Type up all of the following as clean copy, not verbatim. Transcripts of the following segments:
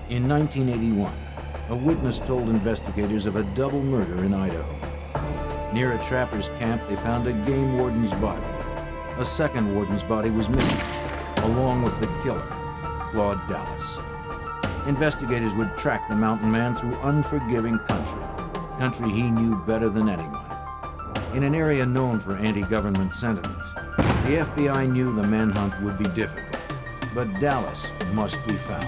In 1981, a witness told investigators of a double murder in Idaho. Near a trapper's camp, they found a game warden's body. A second warden's body was missing, along with the killer, Claude Dallas. Investigators would track the mountain man through unforgiving country he knew better than anyone. In an area known for anti-government sentiments, the FBI knew the manhunt would be difficult, but Dallas must be found.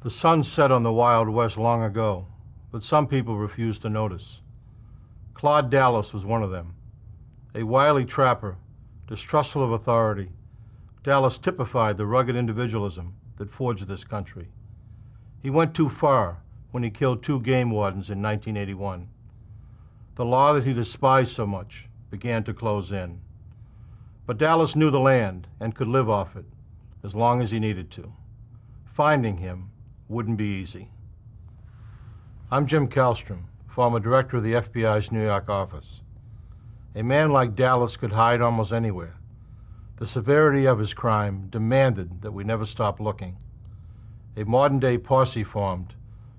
The sun set on the Wild West long ago, but some people refused to notice. Claude Dallas was one of them. A wily trapper, distrustful of authority, Dallas typified the rugged individualism that forged this country. He went too far when he killed 2 game wardens in 1981. The law that he despised so much began to close in. But Dallas knew the land and could live off it as long as he needed to. Finding him wouldn't be easy. I'm Jim Kallstrom, former director of the FBI's New York office. A man like Dallas could hide almost anywhere. The severity of his crime demanded that we never stop looking. A modern-day posse formed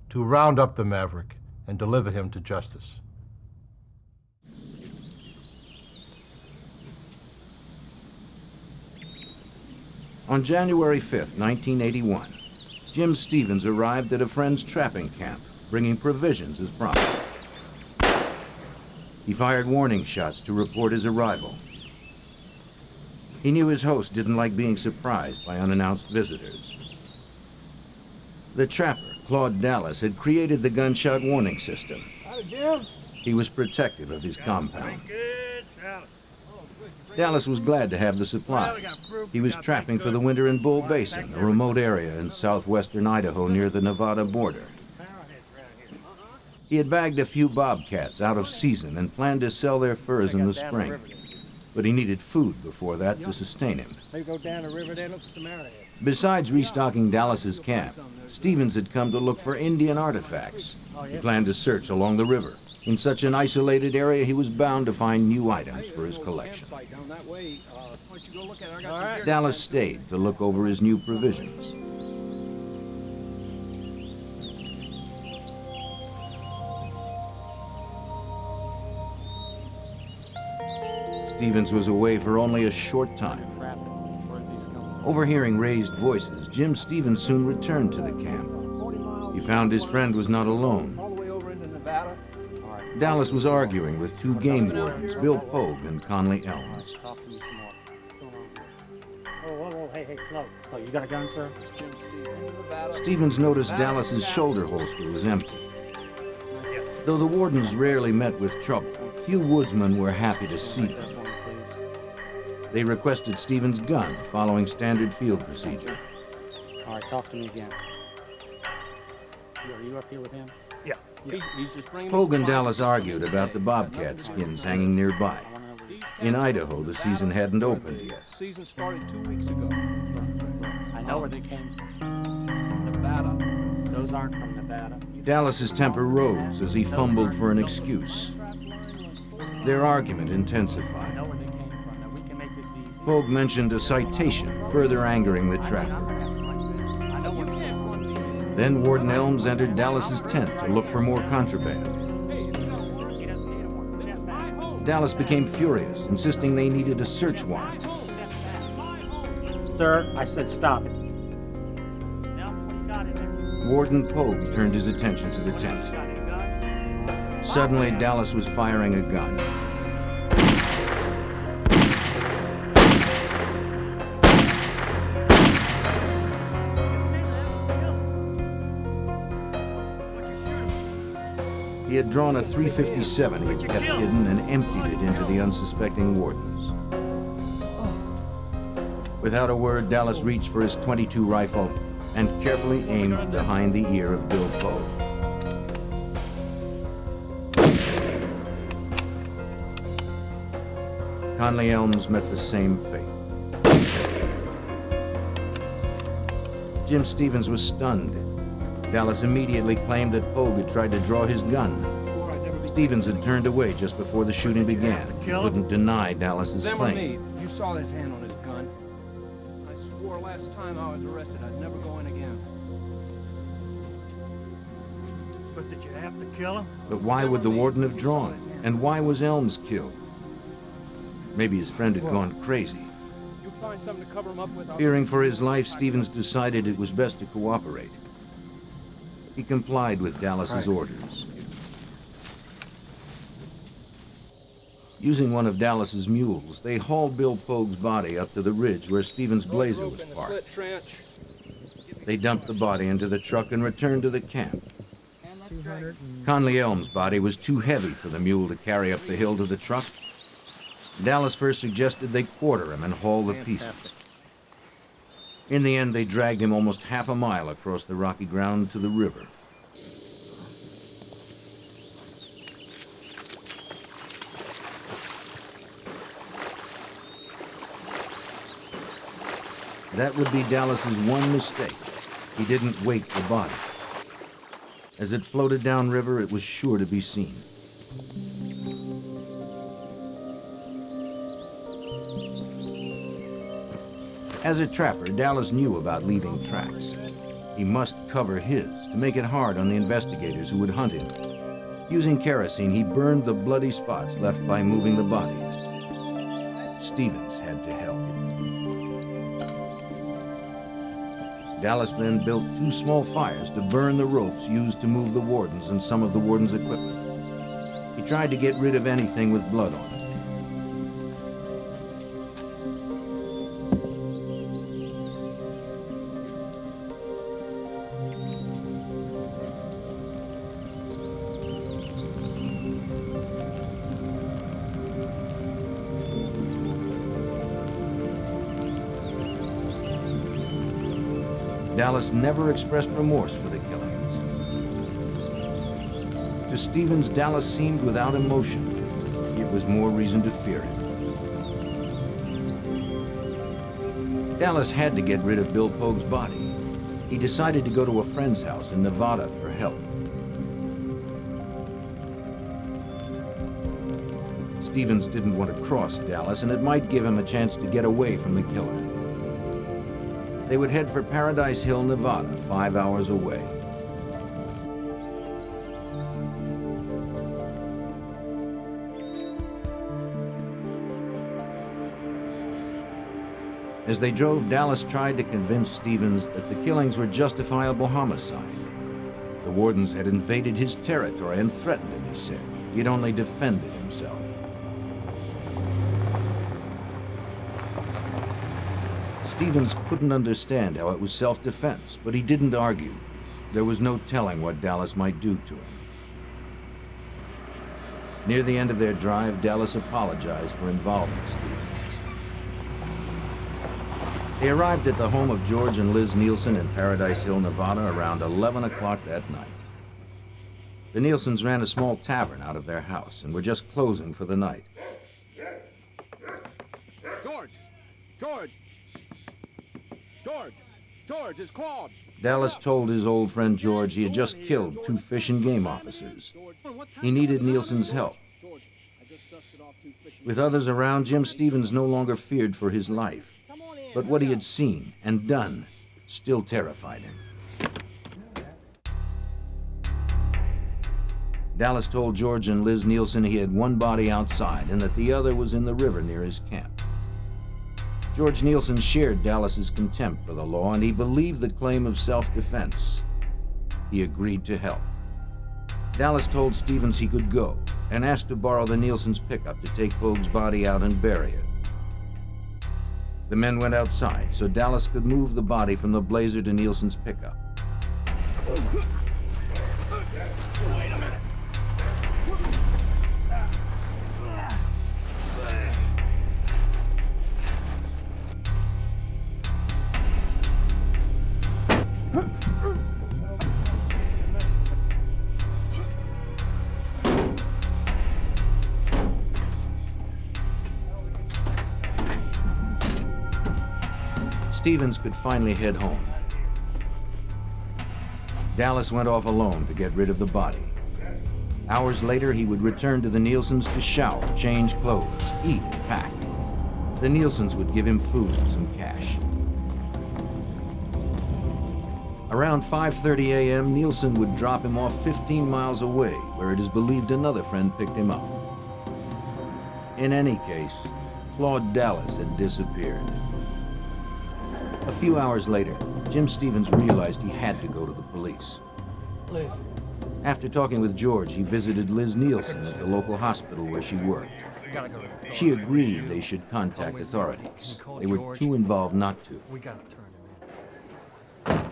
to round up the maverick and deliver him to justice. On January 5th, 1981, Jim Stevens arrived at a friend's trapping camp, bringing provisions as promised. He fired warning shots to report his arrival. He knew his host didn't like being surprised by unannounced visitors. The trapper, Claude Dallas, had created the gunshot warning system. He was protective of his compound. Dallas was glad to have the supplies. He was trapping for the winter in Bull Basin, a remote area in southwestern Idaho near the Nevada border. He had bagged a few bobcats out of season and planned to sell their furs in the spring. But he needed food before that to sustain him. Besides restocking Dallas's camp, Stevens had come to look for Indian artifacts. He planned to search along the river. In such an isolated area, he was bound to find new items for his collection. Dallas stayed to look over his new provisions. Stevens was away for only a short time. Overhearing raised voices, Jim Stevens soon returned to the camp. He found his friend was not alone. Dallas was arguing with 2 game wardens, Bill Pogue and Conley Elms. You got a gun, sir? Stevens noticed Dallas's shoulder holster was empty. Though the wardens rarely met with trouble, few woodsmen were happy to see them. They requested Stevens' gun, following standard field procedure. All right, talk to me again. Are you up here with him? Yeah. He's just bringing Pogue and Dallas argued about the bobcat skins hanging nearby. In Idaho, the season hadn't opened yet. Season started 2 weeks ago. I know where they came from. Nevada. Those aren't from Nevada. Dallas's temper rose as he fumbled for an excuse. Their argument intensified. Pogue mentioned a citation, further angering the trapper. Then Warden Elms entered Dallas's tent to look for more contraband. Dallas became furious, insisting they needed a search warrant. Sir, I said stop it. Warden Pogue turned his attention to the tent. Suddenly, Dallas was firing a gun. He had drawn a .357 he had kept hidden and emptied it into the unsuspecting wardens. Without a word, Dallas reached for his .22 rifle and carefully aimed behind the ear of Bill Pogue. Conley Elms met the same fate. Jim Stevens was stunned. Dallas immediately claimed that Pogue had tried to draw his gun. Stevens had turned away just before the shooting began. He couldn't deny Dallas's Them or claim. me, you saw his hand on his gun. I swore last time I was arrested I'd never go in again. But did you have to kill him? But why would the warden have drawn? And why was Elms killed? Maybe his friend had gone crazy. You find something to cover him up with. Fearing for his life, Stevens decided it was best to cooperate. He complied with Dallas's orders. Using one of Dallas's mules, they hauled Bill Pogue's body up to the ridge where Stevens' blazer was parked. They dumped the body into the truck and returned to the camp. Conley Elms' body was too heavy for the mule to carry up the hill to the truck. Dallas first suggested they quarter him and haul the pieces. In the end, they dragged him almost half a mile across the rocky ground to the river. That would be Dallas's one mistake. He didn't wake the body. As it floated downriver, it was sure to be seen. As a trapper, Dallas knew about leaving tracks. He must cover his to make it hard on the investigators who would hunt him. Using kerosene, he burned the bloody spots left by moving the bodies. Stevens had to help. Dallas then built 2 small fires to burn the ropes used to move the wardens and some of the warden's equipment. He tried to get rid of anything with blood on it. Dallas never expressed remorse for the killings. To Stevens, Dallas seemed without emotion. It was more reason to fear him. Dallas had to get rid of Bill Pogue's body. He decided to go to a friend's house in Nevada for help. Stevens didn't want to cross Dallas, and it might give him a chance to get away from the killer. They would head for Paradise Hill, Nevada, 5 hours away. As they drove, Dallas tried to convince Stevens that the killings were justifiable homicide. The wardens had invaded his territory and threatened him, he said. He'd only defended himself. Stevens couldn't understand how it was self-defense, but he didn't argue. There was no telling what Dallas might do to him. Near the end of their drive, Dallas apologized for involving Stevens. They arrived at the home of George and Liz Nielsen in Paradise Hill, Nevada, around 11 o'clock that night. The Nielsens ran a small tavern out of their house and were just closing for the night. George! George! George! George, it's Claude! Dallas told his old friend George he had just killed 2 fish and game officers. He needed Nielsen's help. With others around, Jim Stevens no longer feared for his life. But what he had seen and done still terrified him. Dallas told George and Liz Nielsen he had one body outside and that the other was in the river near his camp. George Nielsen shared Dallas's contempt for the law, and he believed the claim of self-defense. He agreed to help. Dallas told Stevens he could go and asked to borrow the Nielsen's pickup to take Pogue's body out and bury it. The men went outside so Dallas could move the body from the blazer to Nielsen's pickup. Wait a minute. Stevens could finally head home. Dallas went off alone to get rid of the body. Hours later, he would return to the Nielsens to shower, change clothes, eat, and pack. The Nielsens would give him food and some cash. Around 5:30 a.m., Nielsen would drop him off 15 miles away, where it is believed another friend picked him up. In any case, Claude Dallas had disappeared. A few hours later, Jim Stevens realized he had to go to the police. Liz. After talking with George, he visited Liz Nielsen at the local hospital where she worked. We gotta go. She agreed they should contact authorities. They were too involved not to. We gotta turn him in.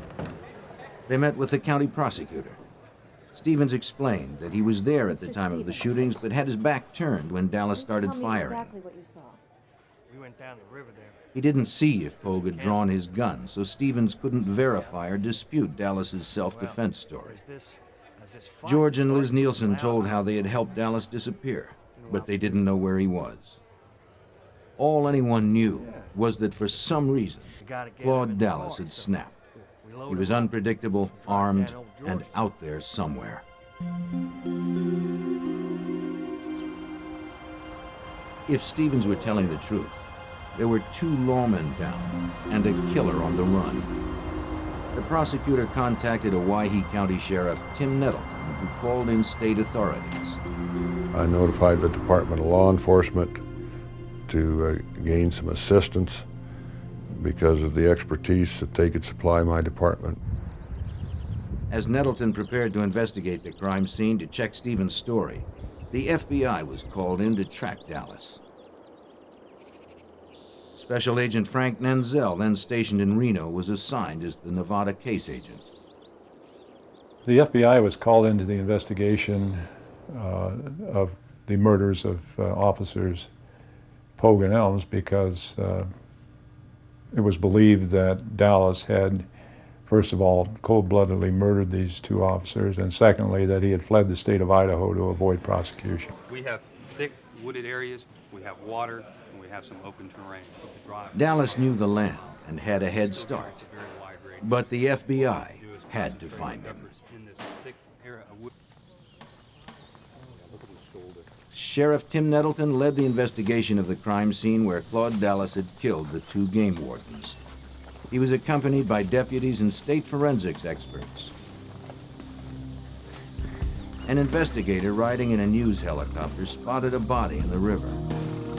They met with the county prosecutor. Stevens explained that he was there at the time of the shootings, but had his back turned when Dallas started firing. Exactly what you saw. We went down the river there. He didn't see if Pogue had drawn his gun, so Stevens couldn't verify or dispute Dallas's self-defense story. George and Liz Nielsen told how they had helped Dallas disappear, but they didn't know where he was. All anyone knew was that for some reason, Claude Dallas had snapped. He was unpredictable, armed, and out there somewhere. If Stevens were telling the truth, there were 2 lawmen down and a killer on the run. The prosecutor contacted Owyhee County Sheriff Tim Nettleton, who called in state authorities. I notified the Department of Law Enforcement to gain some assistance because of the expertise that they could supply my department. As Nettleton prepared to investigate the crime scene to check Stevens' story, the FBI was called in to track Dallas. Special Agent Frank Nenzel, then stationed in Reno, was assigned as the Nevada case agent. The FBI was called into the investigation of the murders of officers Pogue and Elms because it was believed that Dallas had, first of all, cold-bloodedly murdered these 2 officers, and secondly, that he had fled the state of Idaho to avoid prosecution. We have thick wooded areas, we have water, and we have some open terrain. Dallas knew the land and had a head start, but the FBI had to find him. Sheriff Tim Nettleton led the investigation of the crime scene where Claude Dallas had killed the 2 game wardens. He was accompanied by deputies and state forensics experts. An investigator riding in a news helicopter spotted a body in the river.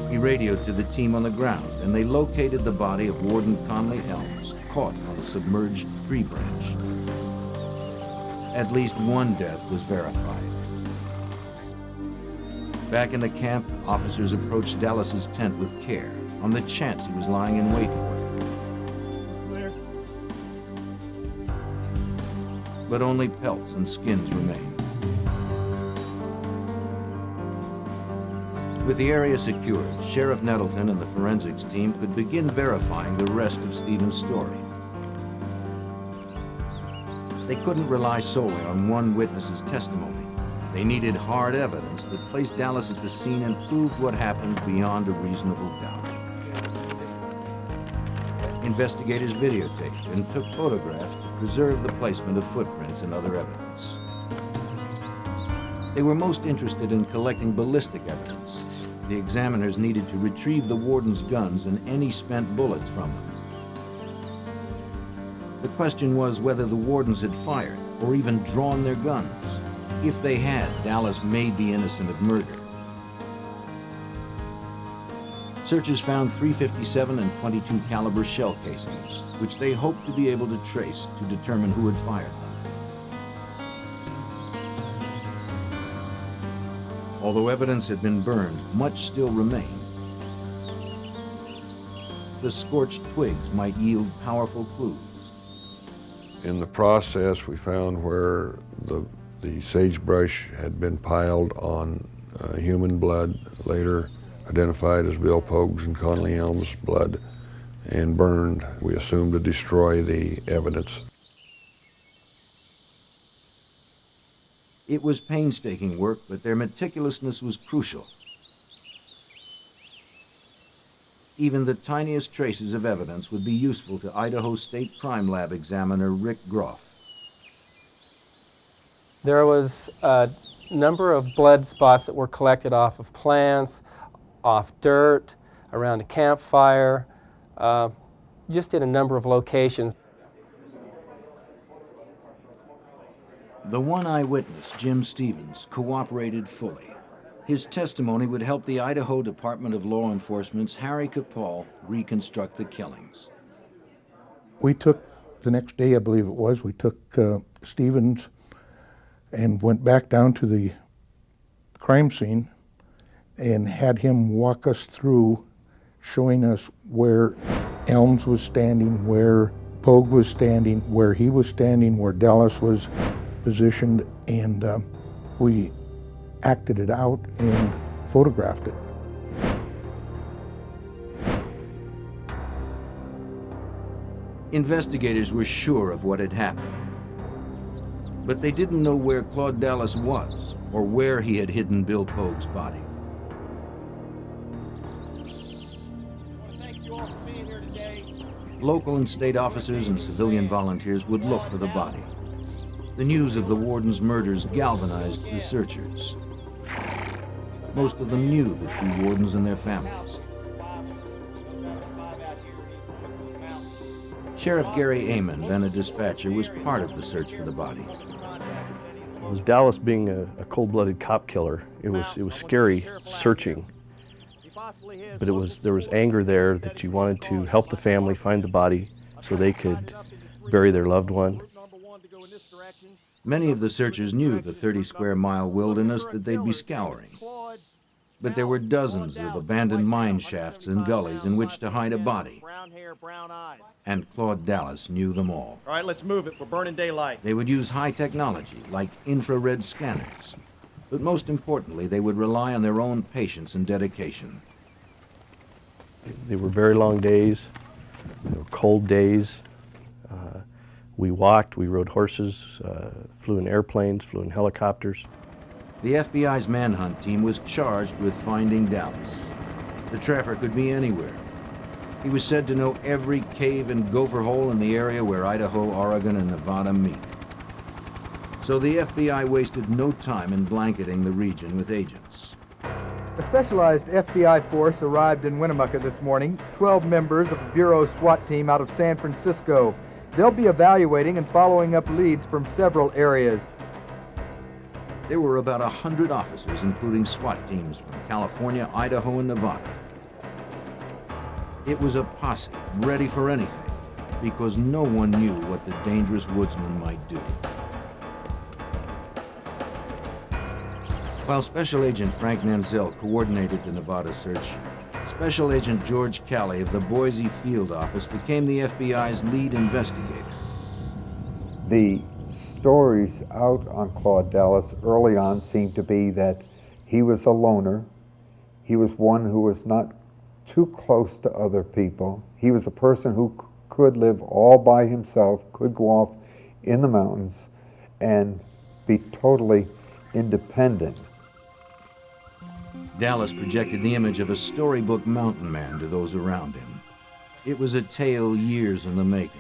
He radioed to the team on the ground, and they located the body of Warden Conley Elms, caught on a submerged tree branch. At least 1 death was verified. Back in the camp, officers approached Dallas's tent with care, on the chance he was lying in wait for them. But only pelts and skins remained. With the area secured, Sheriff Nettleton and the forensics team could begin verifying the rest of Stevens' story. They couldn't rely solely on one witness's testimony. They needed hard evidence that placed Dallas at the scene and proved what happened beyond a reasonable doubt. Investigators videotaped and took photographs to preserve the placement of footprints and other evidence. They were most interested in collecting ballistic evidence. The examiners needed to retrieve the warden's guns and any spent bullets from them. The question was whether the wardens had fired or even drawn their guns. If they had, Dallas may be innocent of murder. Searchers found .357 and .22 caliber shell casings, which they hoped to be able to trace to determine who had fired them. Although evidence had been burned, much still remained. The scorched twigs might yield powerful clues. In the process, we found where the sagebrush had been piled on human blood, later identified as Bill Pogue's and Conley Elms' blood, and burned, we assumed, to destroy the evidence. It was painstaking work, but their meticulousness was crucial. even the tiniest traces of evidence would be useful to Idaho State Crime Lab examiner Rick Groff. There was a number of blood spots that were collected off of plants, off dirt, around a campfire, just in a number of locations. The one eyewitness, Jim Stevens, cooperated fully. His testimony would help the Idaho Department of Law Enforcement's Harry Capall reconstruct the killings. We took, the next day I believe it was, we took Stevens and went back down to the crime scene and had him walk us through, showing us where Elms was standing, where Pogue was standing, where he was standing, where Dallas was positioned, and we acted it out and photographed it. Investigators were sure of what had happened, but they didn't know where Claude Dallas was or where he had hidden Bill Pogue's body. Local and state officers and civilian volunteers would look for the body. The news of the warden's murders galvanized the searchers. Most of them knew the two wardens and their families. Sheriff Gary Amon, then a dispatcher, was part of the search for the body. It was Dallas being a cold-blooded cop killer. It was scary searching, but there was anger there that you wanted to help the family find the body so they could bury their loved one. Many of the searchers knew the 30-square-mile wilderness that they'd be scouring. But there were dozens of abandoned mine shafts and gullies in which to hide a body. And Claude Dallas knew them all. All right, let's move it. We're burning daylight. They would use high technology, like infrared scanners. But most importantly, they would rely on their own patience and dedication. They were very long days. They were cold days. We walked, we rode horses, flew in airplanes, flew in helicopters. The FBI's manhunt team was charged with finding Dallas. The trapper could be anywhere. He was said to know every cave and gopher hole in the area where Idaho, Oregon, and Nevada meet. So the FBI wasted no time in blanketing the region with agents. A specialized FBI force arrived in Winnemucca this morning, 12 members of the Bureau SWAT team out of San Francisco. They'll be evaluating and following up leads from several areas. There were about 100 officers, including SWAT teams from California, Idaho, and Nevada. It was a posse ready for anything, because no one knew what the dangerous woodsman might do. While Special Agent Frank Nanzel coordinated the Nevada search, Special Agent George Calley of the Boise Field Office became the FBI's lead investigator. The stories out on Claude Dallas early on seemed to be that he was a loner. He was one who was not too close to other people. He was a person who could live all by himself, could go off in the mountains and be totally independent. Dallas projected the image of a storybook mountain man to those around him. It was a tale years in the making.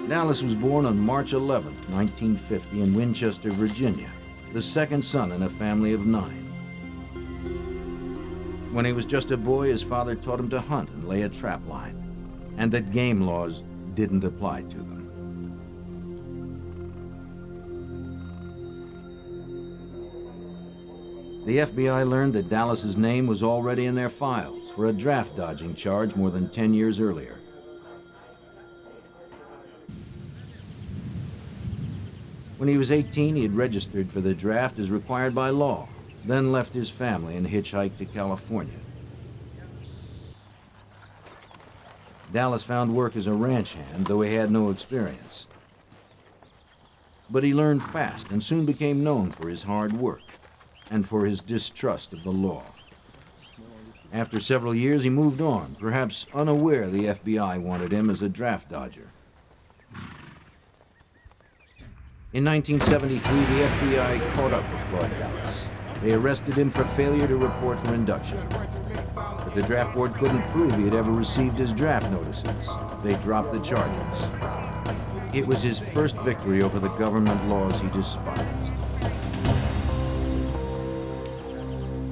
Dallas was born on March 11, 1950, in Winchester, Virginia, the second son in a family of 9. When he was just a boy, his father taught him to hunt and lay a trap line, and that game laws didn't apply to them. The FBI learned that Dallas's name was already in their files for a draft dodging charge more than 10 years earlier. When he was 18, he had registered for the draft as required by law, then left his family and hitchhiked to California. Dallas found work as a ranch hand, though he had no experience. But he learned fast and soon became known for his hard work and for his distrust of the law. After several years, he moved on, perhaps unaware the FBI wanted him as a draft dodger. In 1973, the FBI caught up with Claude Dallas. They arrested him for failure to report for induction. But the draft board couldn't prove he had ever received his draft notices. They dropped the charges. It was his first victory over the government laws he despised.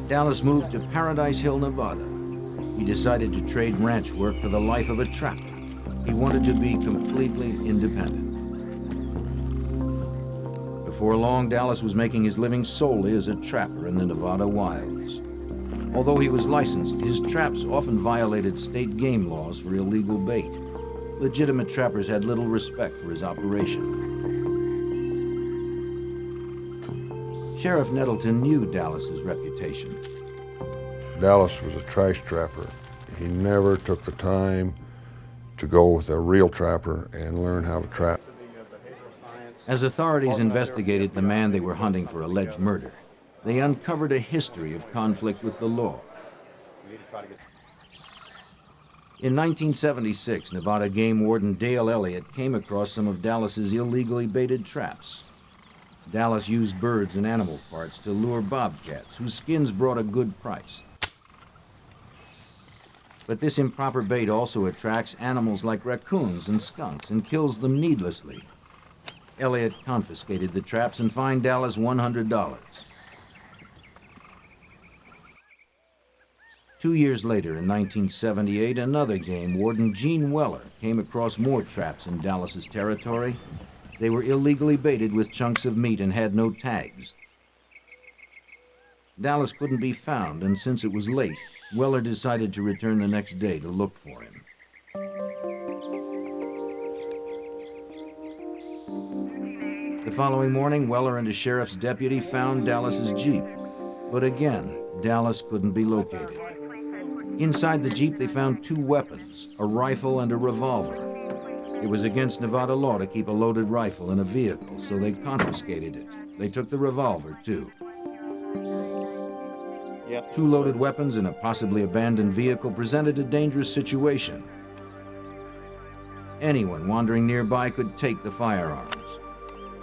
Dallas moved to Paradise Hill, Nevada. He decided to trade ranch work for the life of a trapper. He wanted to be completely independent. Before long, Dallas was making his living solely as a trapper in the Nevada wilds. Although he was licensed, his traps often violated state game laws for illegal bait. Legitimate trappers had little respect for his operation. Sheriff Nettleton knew Dallas's reputation. Dallas was a trash trapper. He never took the time to go with a real trapper and learn how to trap. As authorities investigated the man they were hunting for alleged murder, they uncovered a history of conflict with the law. In 1976, Nevada game warden Dale Elliott came across some of Dallas's illegally baited traps. Dallas used birds and animal parts to lure bobcats, whose skins brought a good price. But this improper bait also attracts animals like raccoons and skunks and kills them needlessly. Elliott confiscated the traps and fined Dallas $100. 2 years later, in 1978, another game warden, Gene Weller, came across more traps in Dallas's territory. They were illegally baited with chunks of meat and had no tags. Dallas couldn't be found, and since it was late, Weller decided to return the next day to look for him. The following morning, Weller and a sheriff's deputy found Dallas's Jeep. But again, Dallas couldn't be located. Inside the Jeep, they found two weapons, a rifle and a revolver. It was against Nevada law to keep a loaded rifle in a vehicle, so they confiscated it. They took the revolver, too. Two loaded weapons in a possibly abandoned vehicle presented a dangerous situation. Anyone wandering nearby could take the firearms.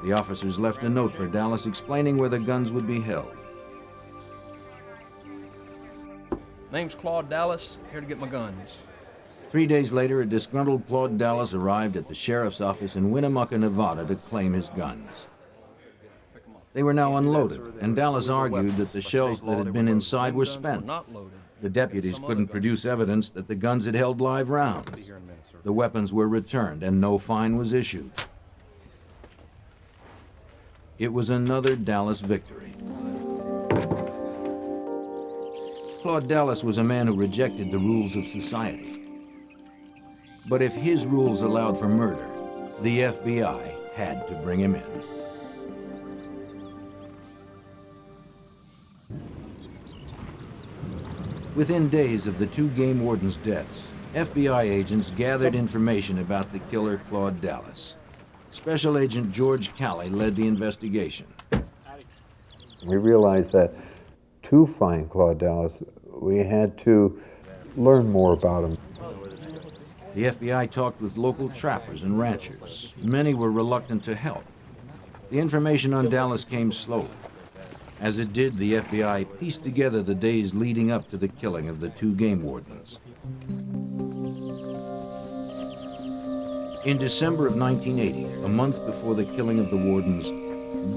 The officers left a note for Dallas explaining where the guns would be held. Name's Claude Dallas, here to get my guns. 3 days later, a disgruntled Claude Dallas arrived at the sheriff's office in Winnemucca, Nevada to claim his guns. They were now unloaded, and Dallas argued that the shells that had been inside were spent. The deputies couldn't produce evidence that the guns had held live rounds. The weapons were returned, and no fine was issued. It was another Dallas victory. Claude Dallas was a man who rejected the rules of society. But if his rules allowed for murder, the FBI had to bring him in. Within days of the two game wardens' deaths, FBI agents gathered information about the killer Claude Dallas. Special Agent George Calley led the investigation. We realized that to find Claude Dallas, we had to learn more about him. The FBI talked with local trappers and ranchers. Many were reluctant to help. The information on Dallas came slowly. As it did, the FBI pieced together the days leading up to the killing of the two game wardens. In December of 1980, a month before the killing of the wardens,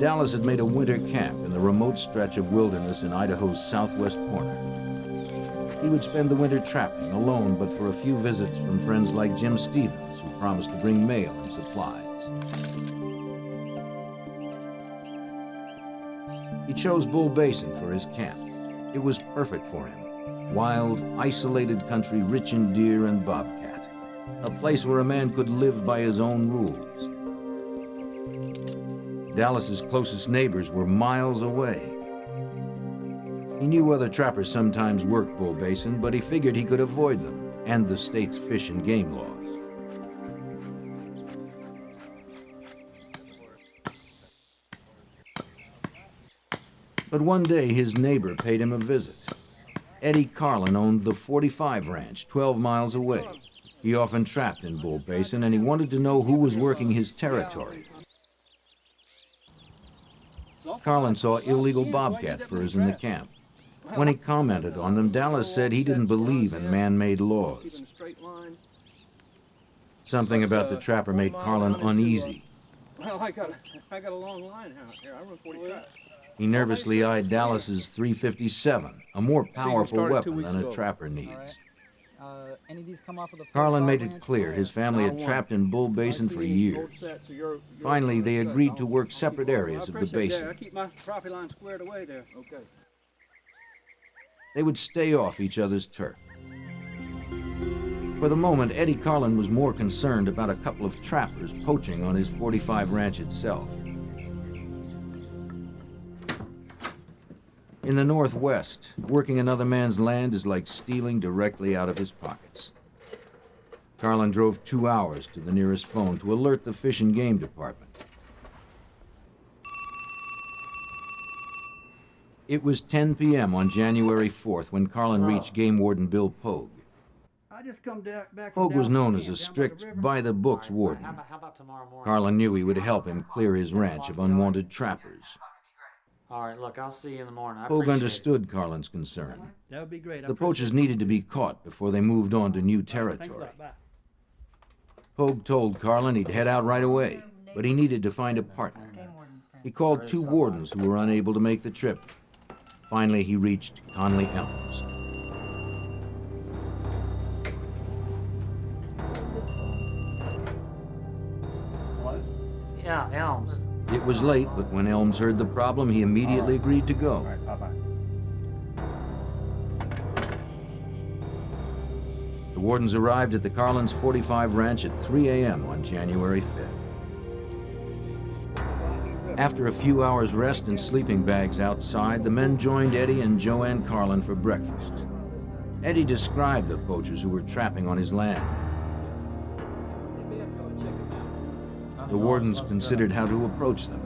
Dallas had made a winter camp in the remote stretch of wilderness in Idaho's southwest corner. He would spend the winter trapping alone, but for a few visits from friends like Jim Stevens, who promised to bring mail and supplies. He chose Bull Basin for his camp. It was perfect for him. Wild, isolated country rich in deer and bobcat. A place where a man could live by his own rules. Dallas's closest neighbors were miles away. He knew other trappers sometimes worked Bull Basin, but he figured he could avoid them and the state's fish and game laws. But one day, his neighbor paid him a visit. Eddie Carlin owned the 45 Ranch, 12 miles away. He often trapped in Bull Basin, and he wanted to know who was working his territory. Carlin saw illegal bobcat furs in the camp. When he commented on them, Dallas said he didn't believe in man-made laws. Something about the trapper made Carlin uneasy. Well, I got a long line out here. I run 40 traps. He nervously eyed Dallas's .357, a more powerful weapon than a trapper needs. Any of these come off of the Carlin made it clear his family had trapped in Bull Basin for years. Finally, they agreed to work separate areas of the basin. I keep my property line squared away there. Okay. They would stay off each other's turf. For the moment, Eddie Carlin was more concerned about a couple of trappers poaching on his 45 ranch itself. In the Northwest, working another man's land is like stealing directly out of his pockets. Carlin drove 2 hours to the nearest phone to alert the Fish and Game Department. It was 10 p.m. on January 4th when Carlin reached Game Warden Bill Pogue. Pogue was known as a strict, by-the-books warden. Carlin knew he would help him clear his ranch of unwanted trappers. All right, look, I'll see you in the morning. Pogue understood Carlin's concern. That would be great. The poachers needed to be caught before they moved on to new territory. Pogue told Carlin he'd head out right away, but he needed to find a partner. He called 2 wardens who were unable to make the trip. Finally, he reached Conley Elms. Yeah, Elms. It was late, but when Elms heard the problem, he immediately agreed to go. The wardens arrived at the Carlins' 45 ranch at 3 a.m. on January 5th. After a few hours' rest in sleeping bags outside, the men joined Eddie and Joanne Carlin for breakfast. Eddie described the poachers who were trapping on his land. The wardens considered how to approach them.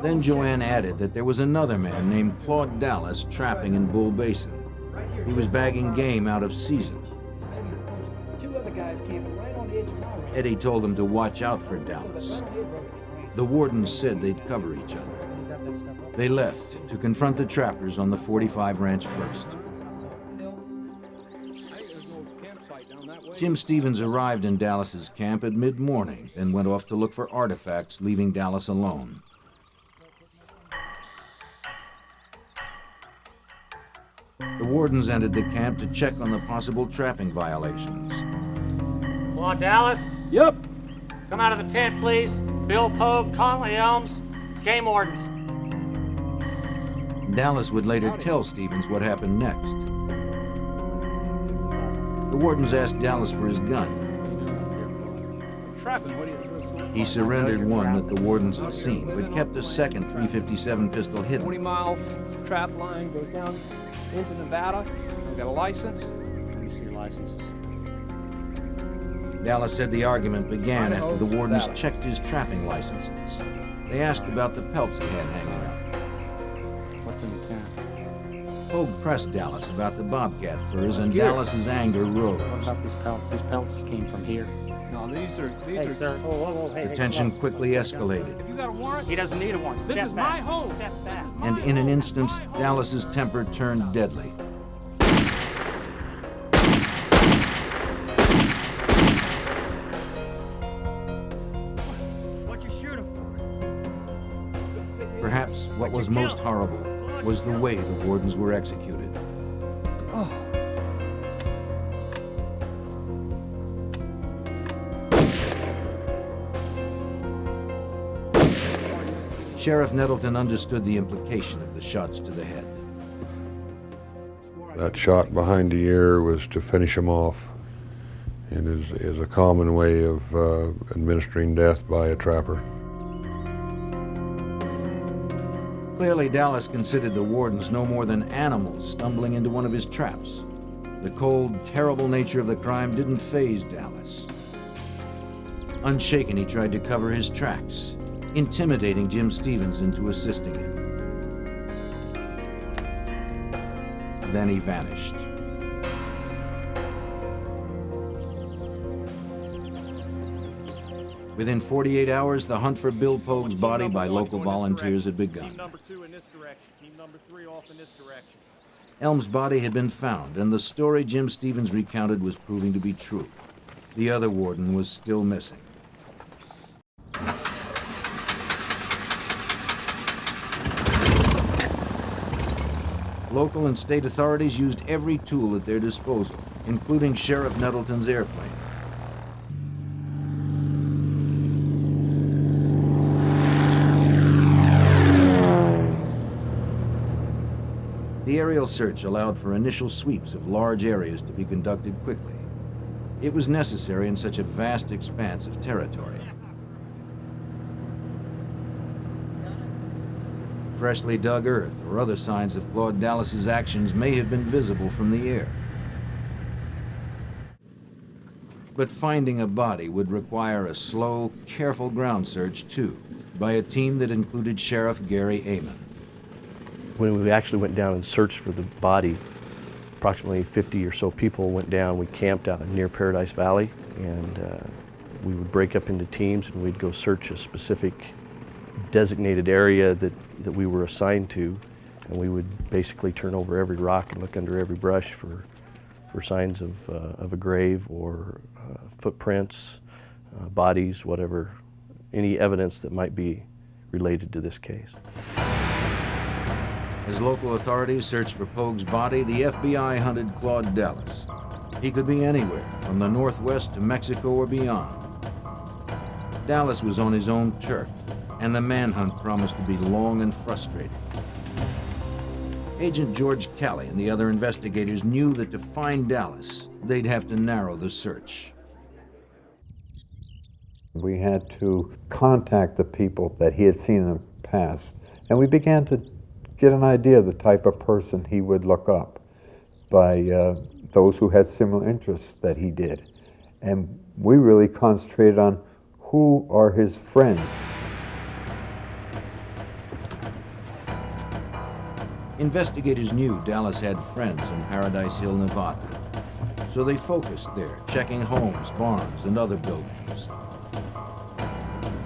Then Joanne added that there was another man named Claude Dallas trapping in Bull Basin. He was bagging game out of season. 2 other guys camping right on the edge of my ranch. Eddie told them to watch out for Dallas. The wardens said they'd cover each other. They left to confront the trappers on the 45 ranch first. Jim Stevens arrived in Dallas's camp at mid-morning, then went off to look for artifacts, leaving Dallas alone. The wardens entered the camp to check on the possible trapping violations. Claude Dallas? Yep. Come out of the tent, please. Bill Pogue, Conley Elms, Game Wardens. Dallas would later tell Stevens what happened next. The wardens asked Dallas for his gun. He surrendered one that the wardens had seen, but kept a second .357 pistol hidden. 40-mile trap line goes down into Nevada. I've got a license. Let me see your licenses. Dallas said the argument began after the wardens checked his trapping licenses. They asked about the pelts he had hanging up. What's in the tent? Pogue pressed Dallas about the bobcat furs, and Dallas's anger rose. What about these pelts? These pelts came from here. No, these are. Hey, sir. The tension quickly escalated, You got a warrant? He doesn't need a warrant. This Step is back. my home. Step back. and in an instant, Dallas's temper turned deadly. What you shooting for? Perhaps what was most horrible was the way the wardens were executed. Sheriff Nettleton understood the implication of the shots to the head. That shot behind the ear was to finish him off, and is a common way of administering death by a trapper. Clearly, Dallas considered the wardens no more than animals stumbling into one of his traps. The cold, terrible nature of the crime didn't faze Dallas. Unshaken, he tried to cover his tracks, intimidating Jim Stevens into assisting him. Then he vanished. Within 48 hours, the hunt for Bill Pogue's body by local volunteers had Team begun. number 2 in this direction. Team number 3 off in this direction. Elm's body had been found, and the story Jim Stevens recounted was proving to be true. The other warden was still missing. Local and state authorities used every tool at their disposal, including Sheriff Nettleton's airplane. The aerial search allowed for initial sweeps of large areas to be conducted quickly. It was necessary in such a vast expanse of territory. Freshly dug earth or other signs of Claude Dallas's actions may have been visible from the air. But finding a body would require a slow, careful ground search too, by a team that included Sheriff Gary Amon. When we actually went down and searched for the body, approximately 50 or so people went down. We camped out near Paradise Valley, and we would break up into teams and we'd go search a specific designated area that we were assigned to, and we would basically turn over every rock and look under every brush for signs of a grave or footprints, bodies, whatever, any evidence that might be related to this case. As local authorities searched for Pogue's body, the FBI hunted Claude Dallas. He could be anywhere, from the Northwest to Mexico or beyond. Dallas was on his own turf, and the manhunt promised to be long and frustrating. Agent George Kelly and the other investigators knew that to find Dallas, they'd have to narrow the search. We had to contact the people that he had seen in the past, and we began to get an idea of the type of person he would look up by those who had similar interests that he did. And we really concentrated on who are his friends. Investigators knew Dallas had friends in Paradise Hill, Nevada, so they focused there, checking homes, barns, and other buildings.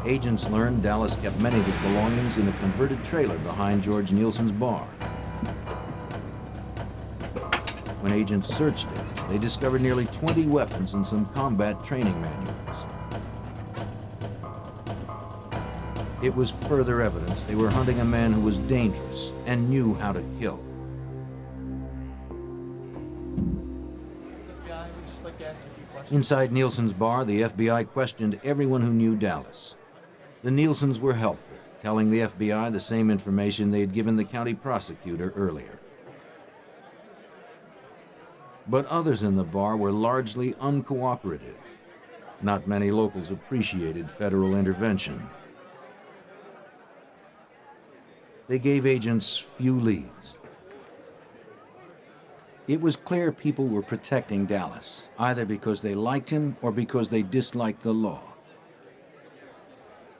Agents learned Dallas kept many of his belongings in a converted trailer behind George Nielsen's bar. When agents searched it, they discovered nearly 20 weapons and some combat training manuals. It was further evidence they were hunting a man who was dangerous and knew how to kill. Inside Nielsen's bar, the FBI questioned everyone who knew Dallas. The Nielsens were helpful, telling the FBI the same information they had given the county prosecutor earlier. But others in the bar were largely uncooperative. Not many locals appreciated federal intervention. They gave agents few leads. It was clear people were protecting Dallas, either because they liked him or because they disliked the law.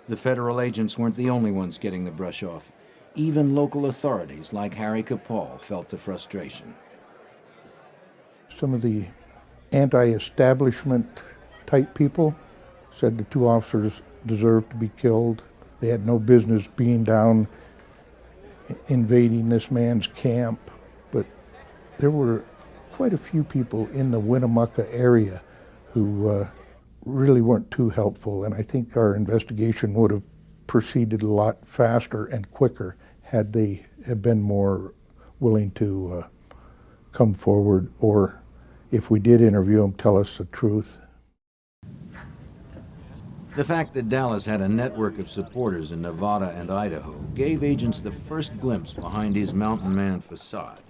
The federal agents weren't the only ones getting the brush off. Even local authorities like Harry Capal felt the frustration. Some of the anti-establishment type people said the two officers deserved to be killed. They had no business being down invading this man's camp, but there were quite a few people in the Winnemucca area who really weren't too helpful, and I think our investigation would have proceeded a lot faster and quicker had they have been more willing to come forward, or if we did interview them, tell us the truth. The fact that Dallas had a network of supporters in Nevada and Idaho gave agents the first glimpse behind his mountain man facade.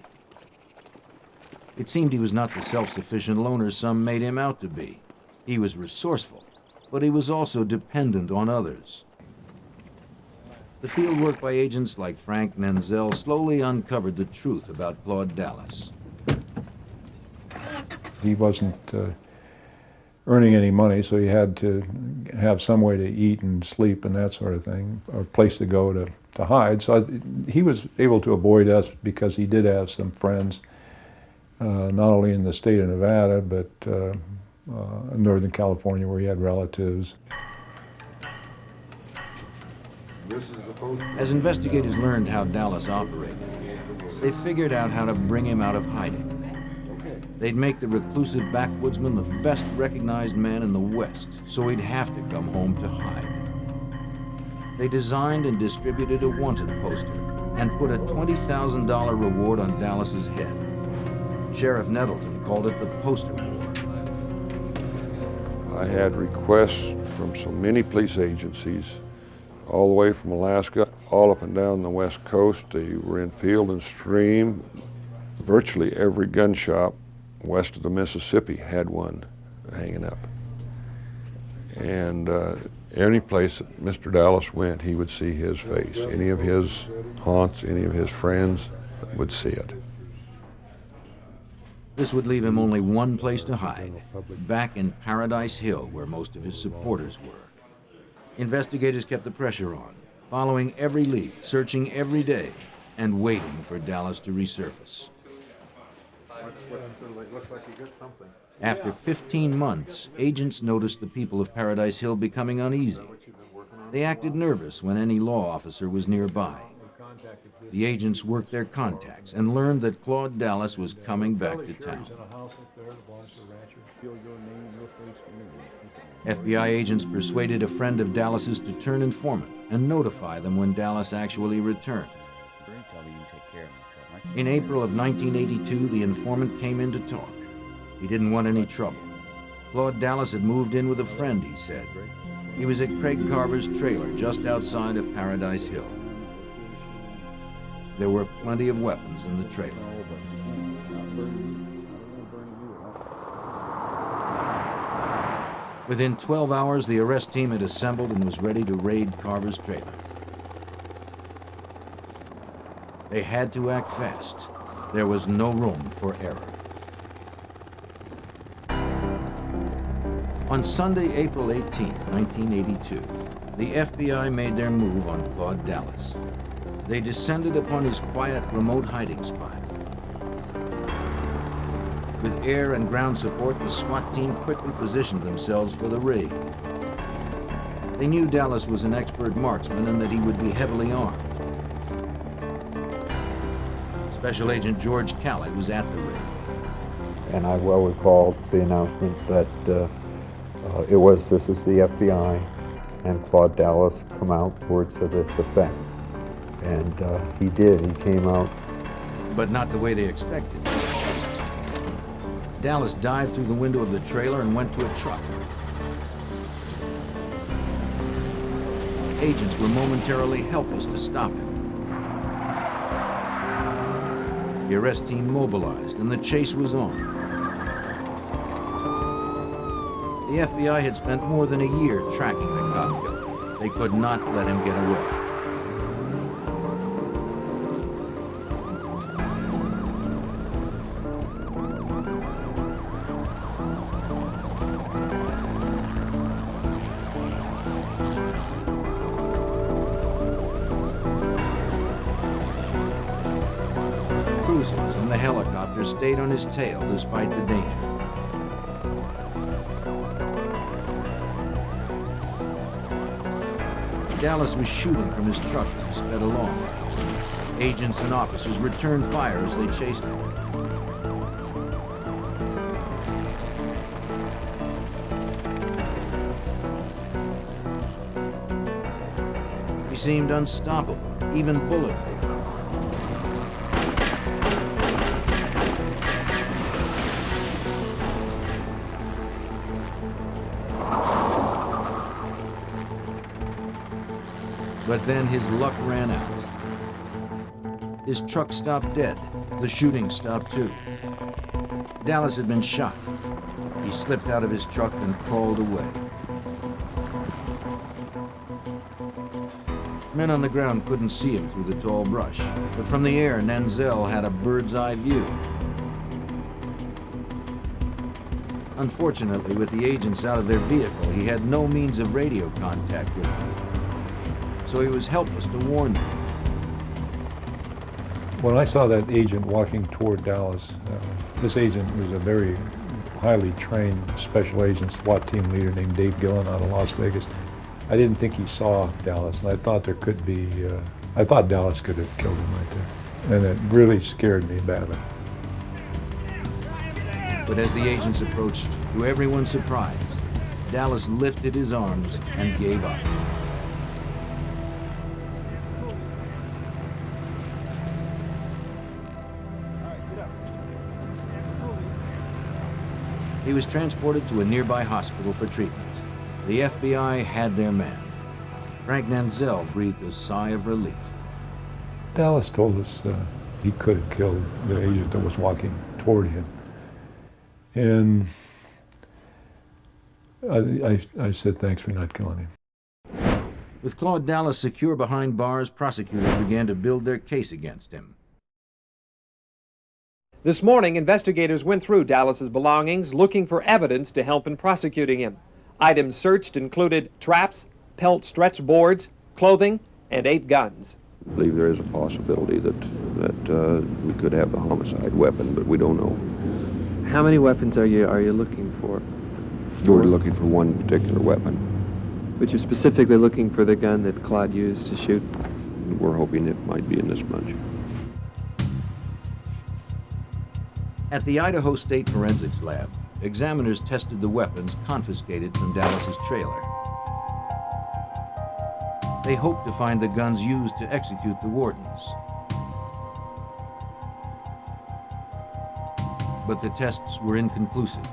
It seemed he was not the self-sufficient loner some made him out to be. He was resourceful, but he was also dependent on others. The field work by agents like Frank Menzel slowly uncovered the truth about Claude Dallas. He wasn't earning any money, so he had to have some way to eat and sleep and that sort of thing, or a place to go to hide. So he was able to avoid us because he did have some friends, not only in the state of Nevada, but in Northern California where he had relatives. As investigators learned how Dallas operated, they figured out how to bring him out of hiding. They'd make the reclusive backwoodsman the best recognized man in the West, so he'd have to come home to hide. They designed and distributed a wanted poster and put a $20,000 reward on Dallas's head. Sheriff Nettleton called it the Poster War. I had requests from so many police agencies, all the way from Alaska, all up and down the West Coast. They were in Field and Stream. Virtually every gun shop west of the Mississippi had one hanging up. And any place that Mr. Dallas went, he would see his face. Any of his haunts, any of his friends would see it. This would leave him only one place to hide, back in Paradise Hill, where most of his supporters were. Investigators kept the pressure on, following every lead, searching every day, and waiting for Dallas to resurface. After 15 months, agents noticed the people of Paradise Hill becoming uneasy. They acted nervous when any law officer was nearby. The agents worked their contacts and learned that Claude Dallas was coming back to town. FBI agents persuaded a friend of Dallas's to turn informant and notify them when Dallas actually returned. In April of 1982, the informant came in to talk. He didn't want any trouble. Claude Dallas had moved in with a friend, he said. He was at Craig Carver's trailer just outside of Paradise Hill. There were plenty of weapons in the trailer. Within 12 hours, the arrest team had assembled and was ready to raid Carver's trailer. They had to act fast. There was no room for error. On Sunday, April 18, 1982, the FBI made their move on Claude Dallas. They descended upon his quiet, remote hiding spot. With air and ground support, the SWAT team quickly positioned themselves for the raid. They knew Dallas was an expert marksman and that he would be heavily armed. Special Agent George Callett was at the raid. And I well recall the announcement that this is the FBI, and Claude Dallas come out, words to this effect. And he did, he came out. But not the way they expected. Dallas dived through the window of the trailer and went to a truck. Agents were momentarily helpless to stop him. The arrest team mobilized and the chase was on. The FBI had spent more than a year tracking the cop killer. They could not let him get away. Cruisers and the helicopter stayed on his tail despite the danger. Dallas was shooting from his truck as he sped along. Agents and officers returned fire as they chased him. He seemed unstoppable, even bulletproof. But then his luck ran out. His truck stopped dead. The shooting stopped too. Dallas had been shot. He slipped out of his truck and crawled away. Men on the ground couldn't see him through the tall brush, but from the air, Nenzel had a bird's eye view. Unfortunately, with the agents out of their vehicle, he had no means of radio contact with them. So he was helpless to warn them. When I saw that agent walking toward Dallas, this agent was a very highly trained special agent SWAT team leader named Dave Gillen out of Las Vegas. I didn't think he saw Dallas, and I thought there could be, I thought Dallas could have killed him right there. And it really scared me badly. But as the agents approached, to everyone's surprise, Dallas lifted his arms and gave up. He was transported to a nearby hospital for treatment. The FBI had their man. Frank Nanzel breathed a sigh of relief. Dallas told us he could have killed the agent that was walking toward him. And I said, thanks for not killing him. With Claude Dallas secure behind bars, prosecutors began to build their case against him. This morning, investigators went through Dallas's belongings looking for evidence to help in prosecuting him. Items searched included traps, pelt stretch boards, clothing, and 8 guns. I believe there is a possibility that we could have the homicide weapon, but we don't know. How many weapons are you looking for? We're looking for one particular weapon. But you're specifically looking for the gun that Claude used to shoot? We're hoping it might be in this bunch. At the Idaho State Forensics Lab, examiners tested the weapons confiscated from Dallas's trailer. They hoped to find the guns used to execute the wardens. But the tests were inconclusive.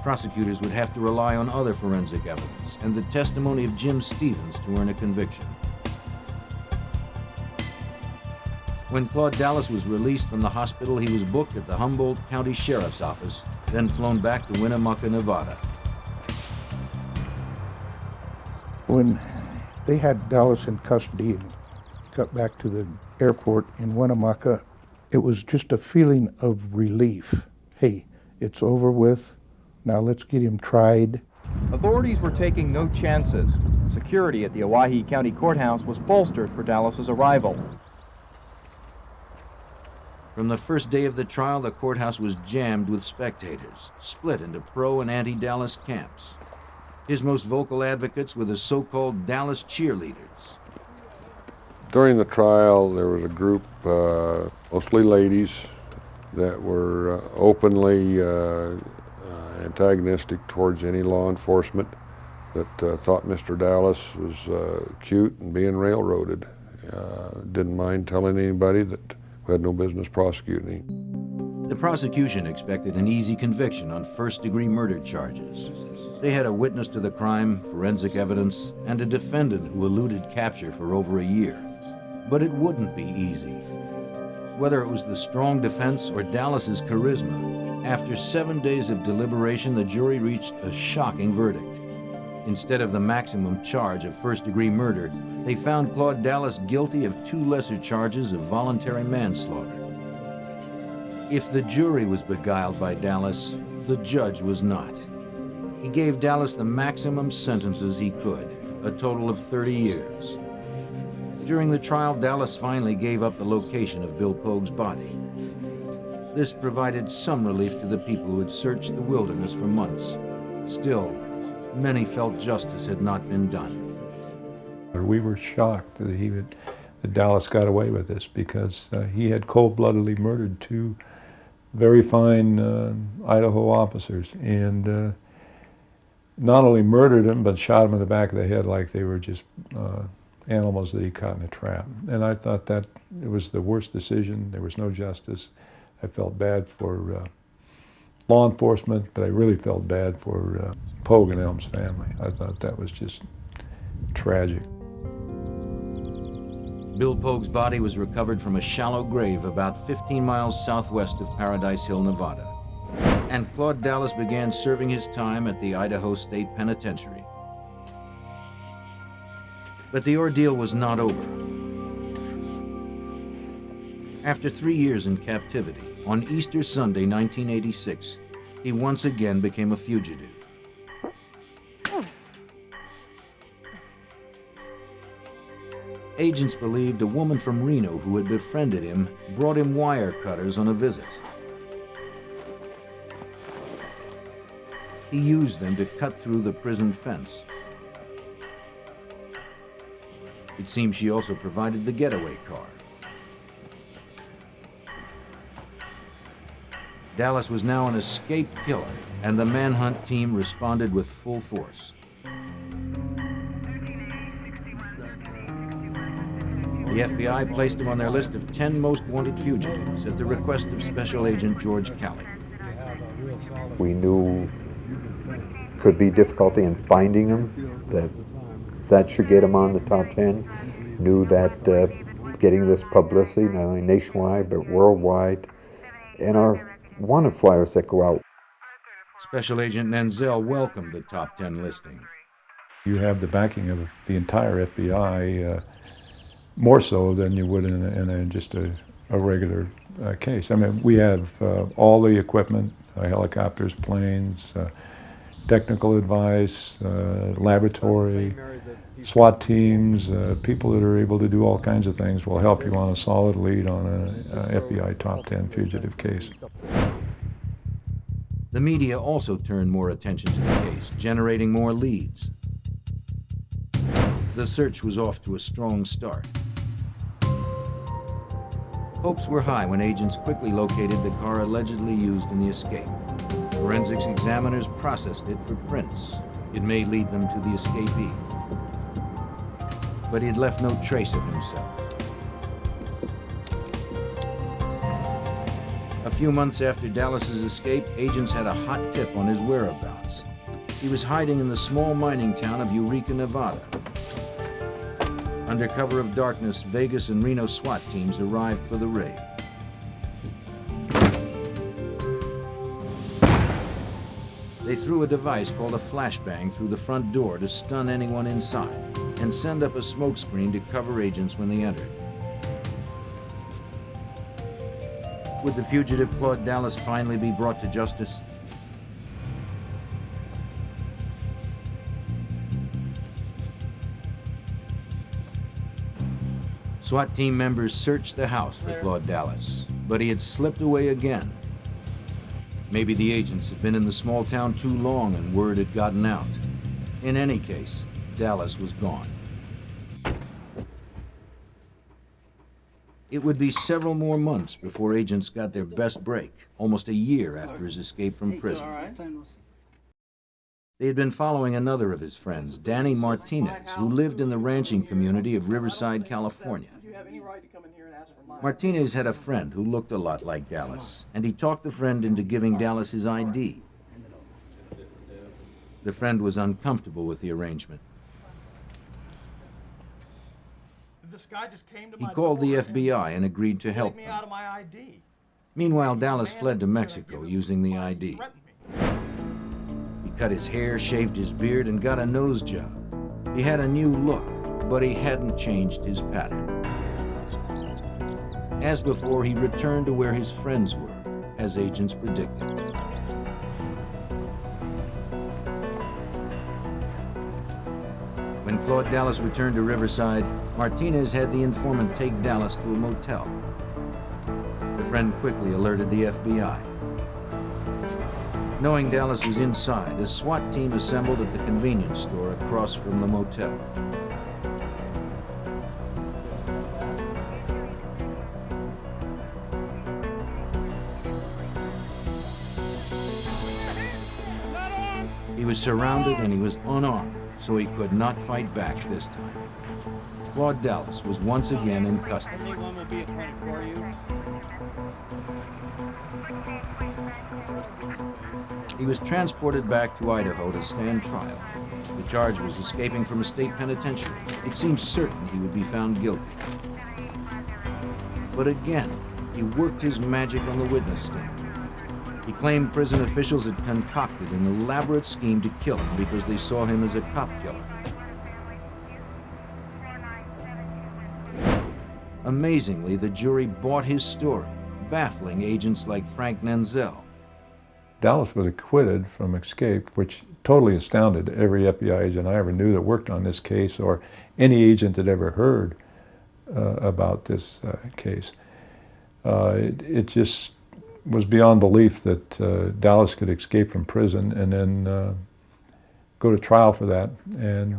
Prosecutors would have to rely on other forensic evidence and the testimony of Jim Stevens to earn a conviction. When Claude Dallas was released from the hospital, he was booked at the Humboldt County Sheriff's Office, then flown back to Winnemucca, Nevada. When they had Dallas in custody and got back to the airport in Winnemucca, it was just a feeling of relief. Hey, it's over with. Now let's get him tried. Authorities were taking no chances. Security at the Owyhee County Courthouse was bolstered for Dallas's arrival. From the first day of the trial, the courthouse was jammed with spectators, split into pro and anti-Dallas camps. His most vocal advocates were the so-called Dallas cheerleaders. During the trial, there was a group, mostly ladies, that were openly antagonistic towards any law enforcement, that thought Mr. Dallas was cute and being railroaded. Didn't mind telling anybody that we had no business prosecuting him. The prosecution expected an easy conviction on first-degree murder charges. They had a witness to the crime, forensic evidence, and a defendant who eluded capture for over a year. But it wouldn't be easy. Whether it was the strong defense or Dallas's charisma, after 7 days of deliberation, the jury reached a shocking verdict. Instead of the maximum charge of first-degree murder, they found Claude Dallas guilty of 2 lesser charges of voluntary manslaughter. If the jury was beguiled by Dallas, the judge was not. He gave Dallas the maximum sentences he could, a total of 30 years. During the trial, Dallas finally gave up the location of Bill Pogue's body. This provided some relief to the people who had searched the wilderness for months. Still, many felt justice had not been done. We were shocked that Dallas got away with this, because he had cold-bloodedly murdered 2 very fine Idaho officers, and not only murdered them, but shot them in the back of the head like they were just animals that he caught in a trap. And I thought that it was the worst decision. There was no justice. I felt bad for law enforcement, but I really felt bad for Pogue and Elm's family. I thought that was just tragic. Bill Pogue's body was recovered from a shallow grave about 15 miles southwest of Paradise Hill, Nevada. And Claude Dallas began serving his time at the Idaho State Penitentiary. But the ordeal was not over. After 3 years in captivity, on Easter Sunday, 1986, he once again became a fugitive. Agents believed a woman from Reno who had befriended him brought him wire cutters on a visit. He used them to cut through the prison fence. It seems she also provided the getaway car. Dallas was now an escaped killer, and the manhunt team responded with full force. The FBI placed him on their list of 10 most wanted fugitives at the request of Special Agent George Cowboy. We knew could be difficulty in finding him, that should get him on the top 10. Knew that getting this publicity, not only nationwide but worldwide, and our wanted flyers that go out. Special Agent Nenzel welcomed the top 10 listing. You have the backing of the entire FBI, more so than you would in just a regular case. I mean, we have all the equipment, helicopters, planes, technical advice, laboratory, SWAT teams, people that are able to do all kinds of things will help you on a solid lead on a FBI top 10 fugitive case. The media also turned more attention to the case, generating more leads. The search was off to a strong start. Hopes were high when agents quickly located the car allegedly used in the escape. Forensics examiners processed it for prints. It may lead them to the escapee. But he had left no trace of himself. A few months after Dallas's escape, agents had a hot tip on his whereabouts. He was hiding in the small mining town of Eureka, Nevada. Under cover of darkness, Vegas and Reno SWAT teams arrived for the raid. They threw a device called a flashbang through the front door to stun anyone inside and send up a smoke screen to cover agents when they entered. Would the fugitive Claude Dallas finally be brought to justice? SWAT team members searched the house for Claude Dallas, but he had slipped away again. Maybe the agents had been in the small town too long and word had gotten out. In any case, Dallas was gone. It would be several more months before agents got their best break, almost a year after his escape from prison. They had been following another of his friends, Danny Martinez, who lived in the ranching community of Riverside, California. Martinez had a friend who looked a lot like Dallas, and he talked the friend into giving Dallas his ID. The friend was uncomfortable with the arrangement. He called the FBI and agreed to help them. Meanwhile, Dallas fled to Mexico using the ID. He cut his hair, shaved his beard, and got a nose job. He had a new look, but he hadn't changed his pattern. As before, he returned to where his friends were, as agents predicted. When Claude Dallas returned to Riverside, Martinez had the informant take Dallas to a motel. The friend quickly alerted the FBI. Knowing Dallas was inside, a SWAT team assembled at the convenience store across from the motel. He was surrounded and he was unarmed, so he could not fight back this time. Claude Dallas was once again in custody. Anyone will be appointed for you. He was transported back to Idaho to stand trial. The charge was escaping from a state penitentiary. It seemed certain he would be found guilty. But again, he worked his magic on the witness stand. He claimed prison officials had concocted an elaborate scheme to kill him because they saw him as a cop killer. Amazingly, the jury bought his story, baffling agents like Frank Nenzel. Dallas was acquitted from escape, which totally astounded every FBI agent I ever knew that worked on this case, or any agent that ever heard about this case. It just was beyond belief that Dallas could escape from prison and then go to trial for that and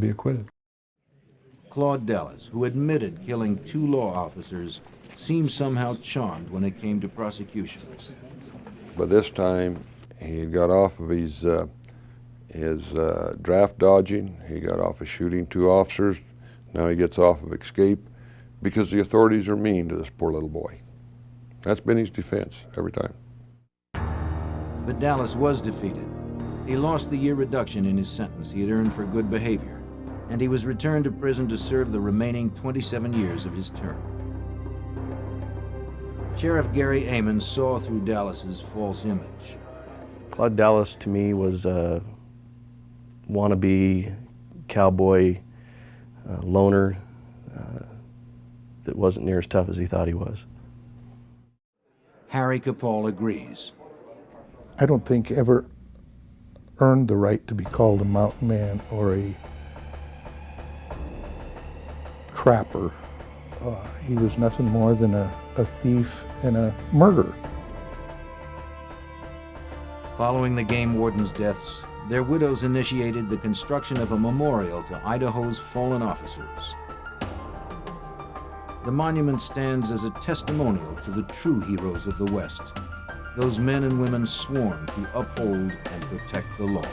be acquitted. Claude Dallas, who admitted killing 2 law officers, seemed somehow charmed when it came to prosecution. By this time, he had got off of his draft dodging. He got off of shooting 2 officers. Now he gets off of escape because the authorities are mean to this poor little boy. That's been his defense every time. But Dallas was defeated. He lost the year reduction in his sentence he had earned for good behavior, and he was returned to prison to serve the remaining 27 years of his term. Sheriff Gary Amon saw through Dallas's false image. Claude Dallas to me was a wannabe cowboy loner that wasn't near as tough as he thought he was. Harry Capall agrees. I don't think ever earned the right to be called a mountain man or a trapper. He was nothing more than a thief and a murderer. Following the game wardens' deaths, their widows initiated the construction of a memorial to Idaho's fallen officers. The monument stands as a testimonial to the true heroes of the West, those men and women sworn to uphold and protect the law.